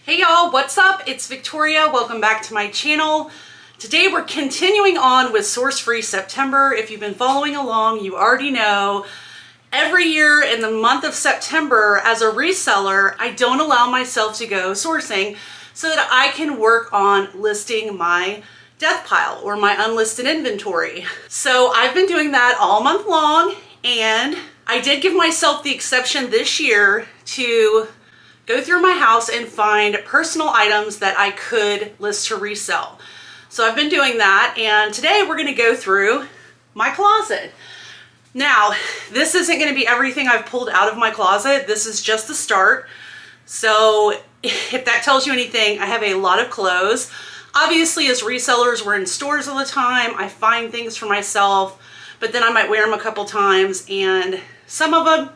Hey y'all, what's up? It's Victoria. Welcome back to my channel. Today we're continuing on with Source Free September. If you've been following along, you already know every year in the month of September as a reseller, I don't allow myself to go sourcing so that I can work on listing my death pile or my unlisted inventory. So I've been doing that all month long, and I did give myself the exception this year to go through my house and find personal items that I could list to resell. So I've been doing that, and today we're gonna go through my closet. Now, this isn't gonna be everything I've pulled out of my closet. This is just the start. So if that tells you anything, I have a lot of clothes. Obviously, as resellers, we're in stores all the time. I find things for myself, but then I might wear them a couple times, and some of them,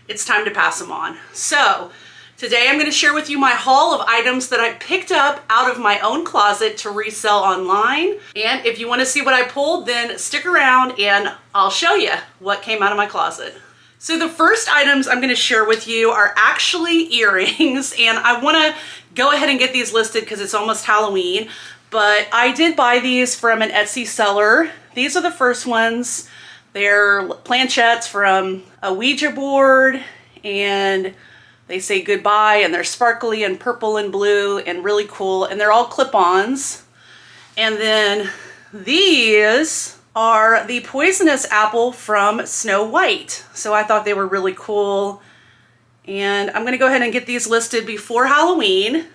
it's time to pass them on. So today I'm going to share with you my haul of items that I picked up out of my own closet to resell online. And if you want to see what I pulled, then stick around and I'll show you what came out of my closet. So the first items I'm going to share with you are actually earrings, and I want to go ahead and get these listed because it's almost Halloween, but I did buy these from an Etsy seller. These are the first ones. They're planchettes from a Ouija board, and they say goodbye, and they're sparkly and purple and blue and really cool, and they're all clip-ons. And then these are the poisonous apple from Snow White. So I thought they were really cool, and I'm gonna go ahead and get these listed before Halloween.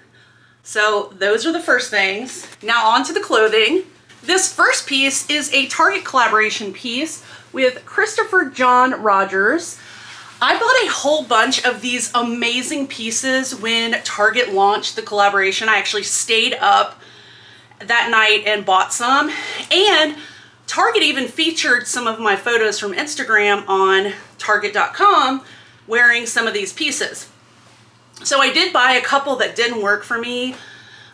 So those are the first things. Now on to the clothing. This first piece is a Target collaboration piece with Christopher John Rogers. I bought a whole bunch of these amazing pieces when Target launched the collaboration. I actually stayed up that night and bought some. And Target even featured some of my photos from Instagram on Target.com wearing some of these pieces. So I did buy a couple that didn't work for me.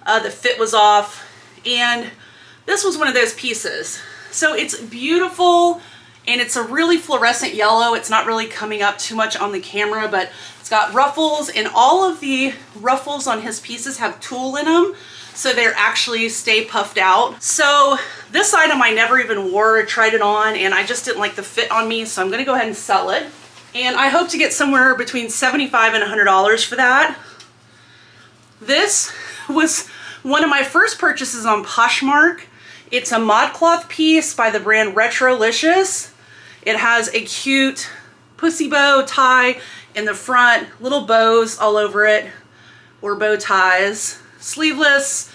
The fit was off, and this was one of those pieces. So it's beautiful, and it's a really fluorescent yellow. It's not really coming up too much on the camera, but it's got ruffles, and all of the ruffles on his pieces have tulle in them, so they're actually stay puffed out. So this item I never even wore or tried it on, and I just didn't like the fit on me, so I'm gonna go ahead and sell it. And I hope to get somewhere between $75 and $100 for that. This was one of my first purchases on Poshmark. It's a ModCloth piece by the brand Retrolicious. It has a cute pussy bow tie in the front, little bows all over it, or bow ties, sleeveless,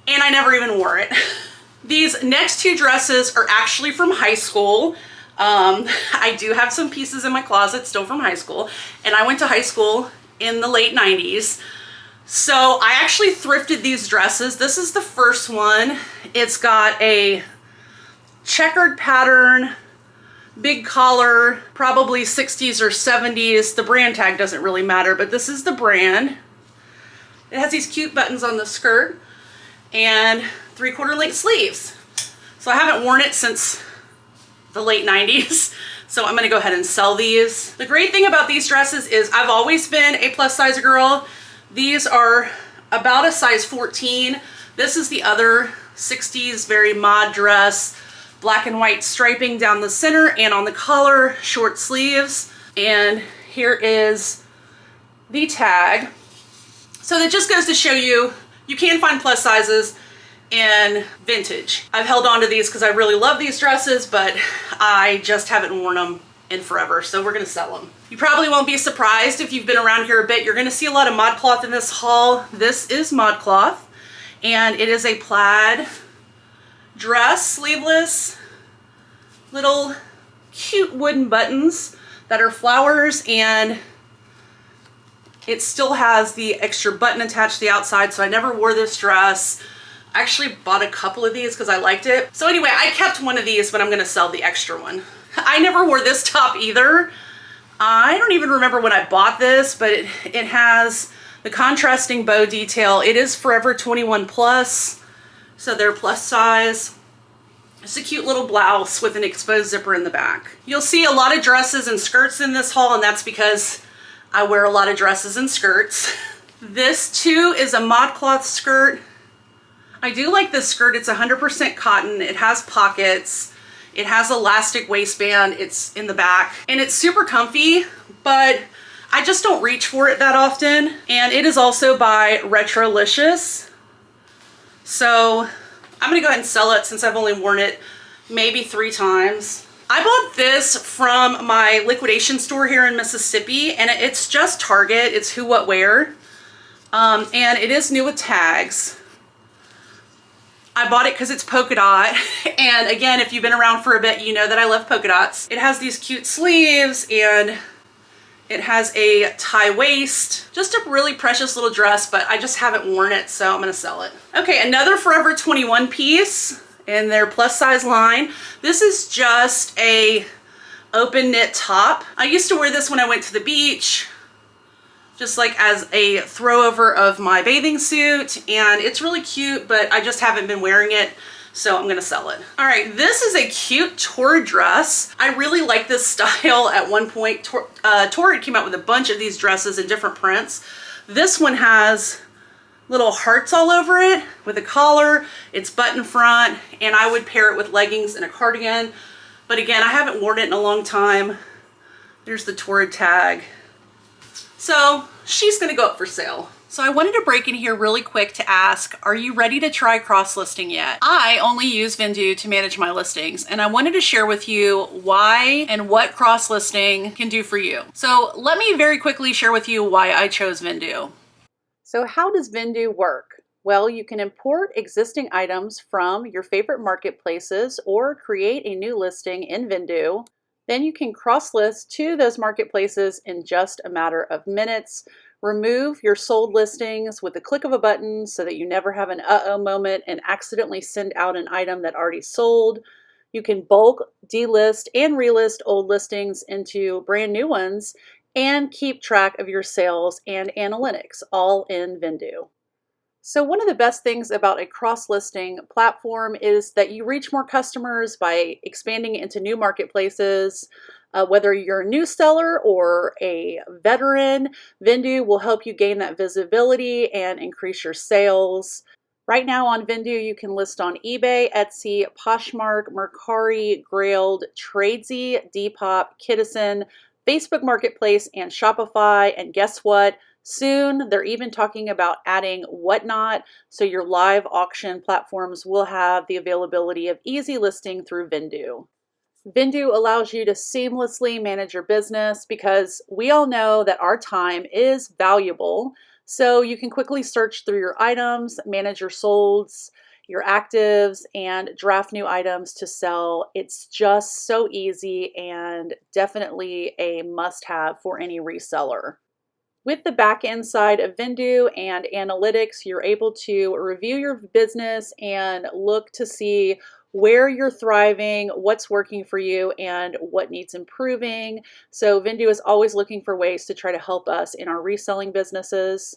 and I never even wore it. These next two dresses are actually from high school. I do have some pieces in my closet still from high school, and I went to high school in the late 90s. So I actually thrifted these dresses. This is the first one. It's got a checkered pattern, big collar, probably 60s or 70s. The brand tag doesn't really matter, but this is the brand. It has these cute buttons on the skirt and 3/4 length sleeves. So I haven't worn it since the late 90s. So I'm gonna go ahead and sell these. The great thing about these dresses is I've always been a plus size girl. These are about a size 14. This is the other 60s, very mod dress, black and white striping down the center and on the collar, short sleeves. And here is the tag. So that just goes to show you, you can find plus sizes in vintage. I've held on to these because I really love these dresses, but I just haven't worn them in forever, so we're gonna sell them. You probably won't be surprised if you've been around here a bit. You're gonna see a lot of ModCloth in this haul. This is ModCloth, and it is a plaid dress, sleeveless, little cute wooden buttons that are flowers, and it still has the extra button attached to the outside, so I never wore this dress. I actually bought a couple of these because I liked it. So anyway, I kept one of these, but I'm gonna sell the extra one. I never wore this top either. I don't even remember when I bought this, but it has the contrasting bow detail. It is Forever 21 plus, so they're plus size. It's a cute little blouse with an exposed zipper in the back. You'll see a lot of dresses and skirts in this haul, and that's because I wear a lot of dresses and skirts. This too is a ModCloth skirt. I do like this skirt. It's 100% cotton. It has pockets. It has elastic waistband. It's in the back and it's super comfy, but I just don't reach for it that often. And it is also by Retrolicious. So I'm gonna go ahead and sell it since I've only worn it maybe 3 times. I bought this from my liquidation store here in Mississippi, and it's just Target. It's Who What Wear. And it is new with tags. I bought it because it's polka dot. And again, if you've been around for a bit, you know that I love polka dots. It has these cute sleeves and it has a tie waist. Just a really precious little dress, but I just haven't worn it, so I'm gonna sell it. Okay, another Forever 21 piece in their plus size line. This is just a open knit top. I used to wear this when I went to the beach, just like as a throwover of my bathing suit, and it's really cute, but I just haven't been wearing it, so I'm gonna sell it. All right, this is a cute Torrid dress. I really like this style. At one point, Torrid came out with a bunch of these dresses in different prints. This one has little hearts all over it with a collar. It's button front, and I would pair it with leggings and a cardigan. But again, I haven't worn it in a long time. There's the Torrid tag. So she's gonna go up for sale. So I wanted to break in here really quick to ask, are you ready to try cross-listing yet? I only use Vendoo to manage my listings, and I wanted to share with you why and what cross-listing can do for you. So let me very quickly share with you why I chose Vendoo. So how does Vendoo work? Well, you can import existing items from your favorite marketplaces or create a new listing in Vendoo. Then you can cross-list to those marketplaces in just a matter of minutes. Remove your sold listings with the click of a button so that you never have an uh-oh moment and accidentally send out an item that already sold. You can bulk, delist, and relist old listings into brand new ones and keep track of your sales and analytics, all in Vendoo. So one of the best things about a cross-listing platform is that you reach more customers by expanding into new marketplaces. Whether you're a new seller or a veteran, Vendoo will help you gain that visibility and increase your sales. Right now on Vendoo, you can list on eBay, Etsy, Poshmark, Mercari, Grailed, Tradesy, Depop, Kidizen, Facebook Marketplace, and Shopify. And guess what? Soon, they're even talking about adding Whatnot, so your live auction platforms will have the availability of easy listing through Vendoo. Vendoo allows you to seamlessly manage your business because we all know that our time is valuable, so you can quickly search through your items, manage your solds, your actives, and draft new items to sell. It's just so easy and definitely a must-have for any reseller. With the back-end side of Vendoo and analytics, you're able to review your business and look to see where you're thriving, what's working for you, and what needs improving. So Vendoo is always looking for ways to try to help us in our reselling businesses.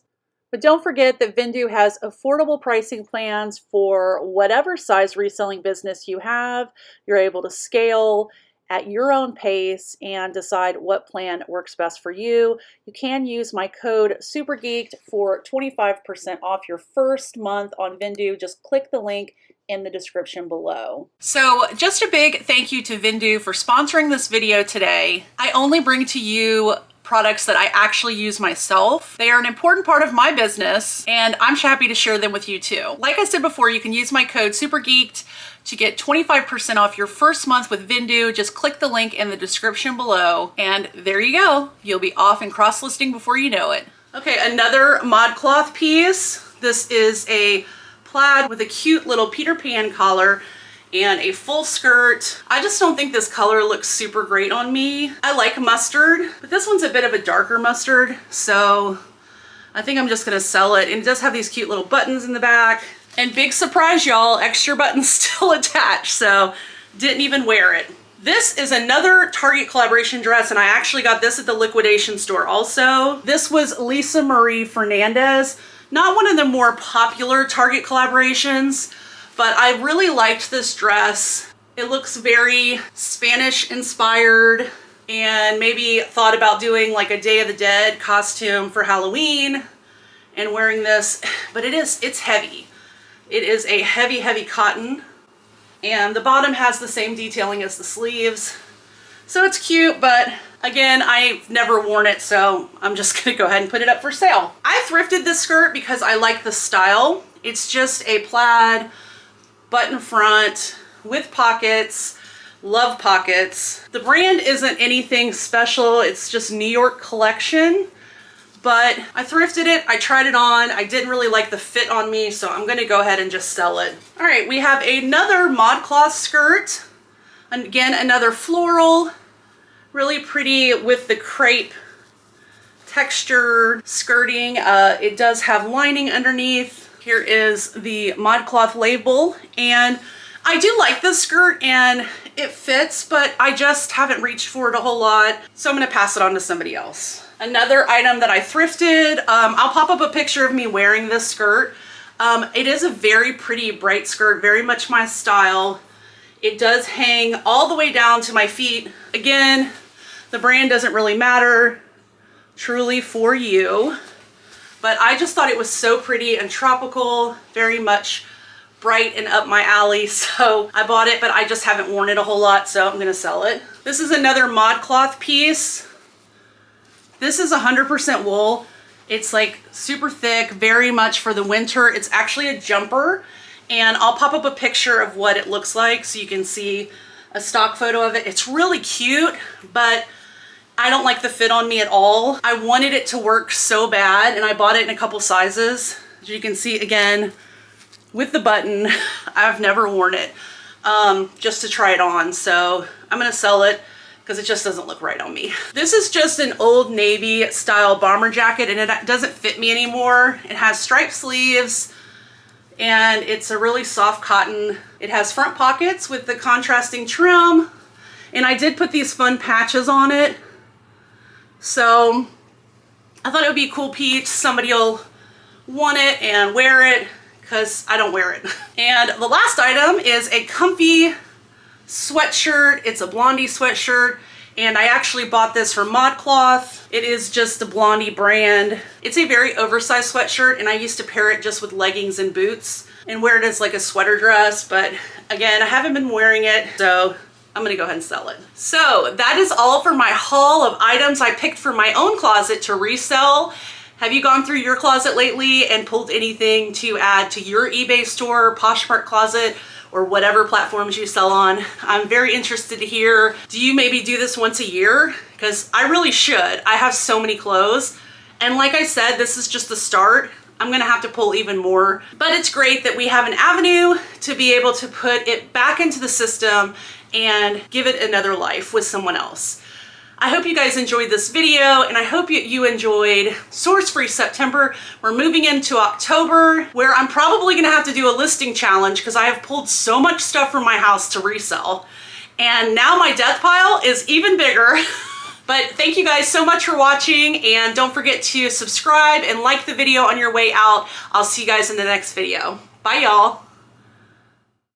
But don't forget that Vendoo has affordable pricing plans for whatever size reselling business you have. You're able to scale at your own pace and decide what plan works best for you. You can use my code SUPERGEEKED for 25% off your first month on Vendoo. Just click the link in the description below. So just a big thank you to Vendoo for sponsoring this video today. I only bring to you products that I actually use myself. They are an important part of my business, and I'm happy to share them with you too. Like I said before, you can use my code SUPERGEEKED to get 25% off your first month with Vendoo. Just click the link in the description below, and there you go. You'll be off and cross-listing before you know it. Okay, another ModCloth piece. This is a plaid with a cute little Peter Pan collar and a full skirt. I just don't think this color looks super great on me. I like mustard, but this one's a bit of a darker mustard, so I think I'm just gonna sell it. And it does have these cute little buttons in the back. And big surprise, y'all, extra buttons still attached, so didn't even wear it. This is another Target collaboration dress, and I actually got this at the liquidation store also. This was Lisa Marie Fernandez, not one of the more popular Target collaborations, but I really liked this dress. It looks very Spanish inspired, and maybe thought about doing like a Day of the Dead costume for Halloween. and wearing this, but it's heavy. It is a heavy, heavy cotton, and the bottom has the same detailing as the sleeves. So it's cute, but again, I've never worn it, so I'm just gonna go ahead and put it up for sale. I thrifted this skirt because I like the style. It's just a plaid button front with pockets. Love pockets. The brand isn't anything special. It's just New York collection, but I thrifted it. I tried it on. I didn't really like the fit on me, so I'm gonna go ahead and just sell it. All right, we have another ModCloth skirt. Again, another floral, really pretty with the crepe texture skirting. It does have lining underneath. Here is the ModCloth label, and I do like this skirt and it fits, but I just haven't reached for it a whole lot, so I'm gonna pass it on to somebody else. Another item that I thrifted, I'll pop up a picture of me wearing this skirt. It is a very pretty bright skirt, very much my style. It does hang all the way down to my feet. Again, the brand doesn't really matter, truly for you. But I just thought it was so pretty and tropical, very much bright and up my alley. So I bought it, but I just haven't worn it a whole lot, so I'm gonna sell it. This is another ModCloth piece. This is 100% wool. It's like super thick, very much for the winter. It's actually a jumper, and I'll pop up a picture of what it looks like so you can see a stock photo of it. It's really cute, but I don't like the fit on me at all. I wanted it to work so bad, and I bought it in a couple sizes. As you can see, again, with the button, I've never worn it just to try it on. So I'm gonna sell it because it just doesn't look right on me. This is just an Old Navy style bomber jacket, and it doesn't fit me anymore. It has striped sleeves, and it's a really soft cotton. It has front pockets with the contrasting trim, and I did put these fun patches on it. So I thought it would be a cool piece. Somebody will want it and wear it because I don't wear it. And the last item is a comfy sweatshirt. It's a Blondie sweatshirt, and I actually bought this from ModCloth. It is just the Blondie brand. It's a very oversized sweatshirt, and I used to pair it just with leggings and boots and wear it as like a sweater dress, but again, I haven't been wearing it, so I'm gonna go ahead and sell it. So that is all for my haul of items I picked for my own closet to resell. Have you gone through your closet lately and pulled anything to add to your eBay store, Poshmark closet, or whatever platforms you sell on? I'm very interested to hear. Do you maybe do this once a year? Because I really should. I have so many clothes. And like I said, this is just the start. I'm gonna have to pull even more. But it's great that we have an avenue to be able to put it back into the system and give it another life with someone else. I hope you guys enjoyed this video, and I hope you enjoyed Source Free September. We're moving into October, where I'm probably gonna have to do a listing challenge because I have pulled so much stuff from my house to resell. And now my death pile is even bigger. But thank you guys so much for watching, and don't forget to subscribe and like the video on your way out. I'll see you guys in the next video. Bye, y'all.